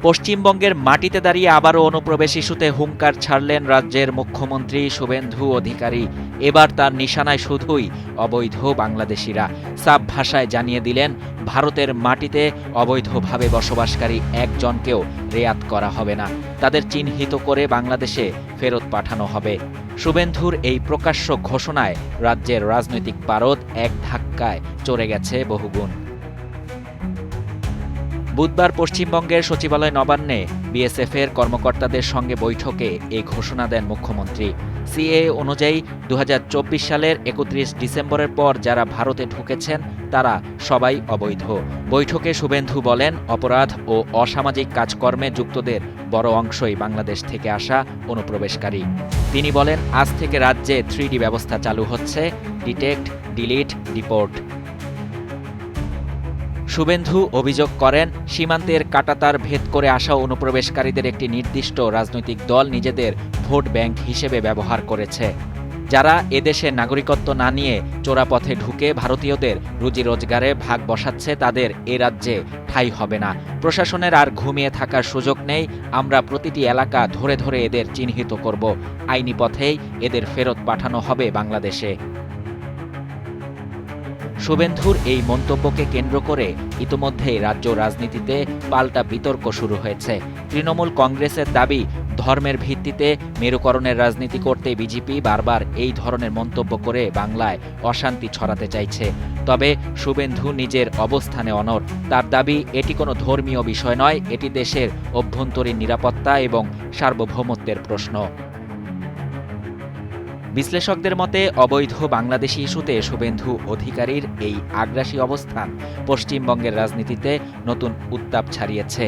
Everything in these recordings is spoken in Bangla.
পশ্চিমবঙ্গের মাটিতে দাঁড়িয়ে আবারও অনুপ্রবেশ ইস্যুতে হুঙ্কার ছাড়লেন রাজ্যের মুখ্যমন্ত্রী শুভেন্দু অধিকারী। এবার তার নিশানায় শুধুই অবৈধ বাংলাদেশিরা। সাফ ভাষায় জানিয়ে দিলেন, ভারতের মাটিতে অবৈধভাবে বসবাসকারী একজনকেও রেয়াত করা হবে না। তাদের চিহ্নিত করে বাংলাদেশে ফেরত পাঠানো হবে। শুভেন্দুর এই প্রকাশ্য ঘোষণায় রাজ্যের রাজনৈতিক পারদ এক ধাক্কায় চড়ে গেছে বহুগুণ। বুধবার পশ্চিমবঙ্গের সচিবালয় নবান্নে বিএসএফের কর্মকর্তাদের সঙ্গে বৈঠকে এই ঘোষণা দেন মুখ্যমন্ত্রী। সিএএ অনুযায়ী ২০২৪ সালের ৩১ ডিসেম্বরের পর যারা ভারতে ঢুকেছেন তারা সবাই অবৈধ। বৈঠকে শুভেন্দু বলেন, অপরাধ ও অসামাজিক কাজকর্মে যুক্তদের বড় অংশই বাংলাদেশ থেকে আসা অনুপ্রবেশকারী। তিনি বলেন, আজ থেকে রাজ্যে 3D ব্যবস্থা চালু হচ্ছে, ডিটেক্ট, ডিলিট, ডিপোর্ট। শুভেন্দু অভিযোগ করেন, সীমান্তের কাঁটাতার ভেদ করে আসা অনুপ্রবেশকারীদের একটি নির্দিষ্ট রাজনৈতিক দল নিজেদের ভোট ব্যাংক হিসেবে ব্যবহার করেছে। যারা এদেশে নাগরিকত্ব না নিয়ে চোরাপথে ঢুকে ভারতীয়দের রুজি রোজগারে ভাগ বসাচ্ছে, তাদের এ রাজ্যে ঠাঁই হবে না। প্রশাসনের আর ঘুমিয়ে থাকার সুযোগ নেই। আমরা প্রতিটি এলাকা ধরে ধরে এদের চিহ্নিত করব। আইনি পথেই এদের ফেরত পাঠানো হবে বাংলাদেশে। শুভেন্দুর এই মন্তব্যকে কেন্দ্র করে ইতোমধ্যেই রাজ্য রাজনীতিতে পাল্টা বিতর্ক শুরু হয়েছে। তৃণমূল কংগ্রেসের দাবি, ধর্মের ভিত্তিতে মেরুকরণের রাজনীতি করতে বিজেপি বারবার এই ধরনের মন্তব্য করে বাংলায় অশান্তি ছড়াতে চাইছে। তবে শুভেন্দু নিজের অবস্থানে অনড়। তার দাবি, এটি কোনো ধর্মীয় বিষয় নয়, এটি দেশের অভ্যন্তরীণ নিরাপত্তা এবং সার্বভৌমত্বের প্রশ্ন। বিশ্লেষকদের মতে, অবৈধ বাংলাদেশি ইস্যুতে শুভেন্দু অধিকারীর এই আগ্রাসী অবস্থান পশ্চিমবঙ্গের রাজনীতিতে নতুন উত্তাপ ছাড়িয়েছে।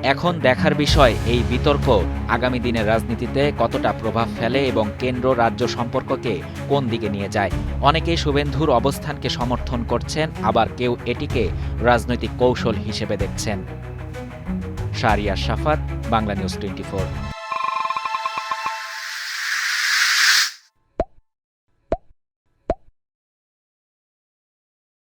এখন দেখার বিষয়, এই বিতর্ক আগামী দিনের রাজনীতিতে কতটা প্রভাব ফেলে এবং কেন্দ্র রাজ্য সম্পর্ককে কোন দিকে নিয়ে যায়। অনেকেই শুভেন্দুর অবস্থানকে সমর্থন করছেন, আবার কেউ এটিকে রাজনৈতিক কৌশল হিসেবে দেখছেন। শাহরিয়ার শাফাত, বাংলা নিউজ 24।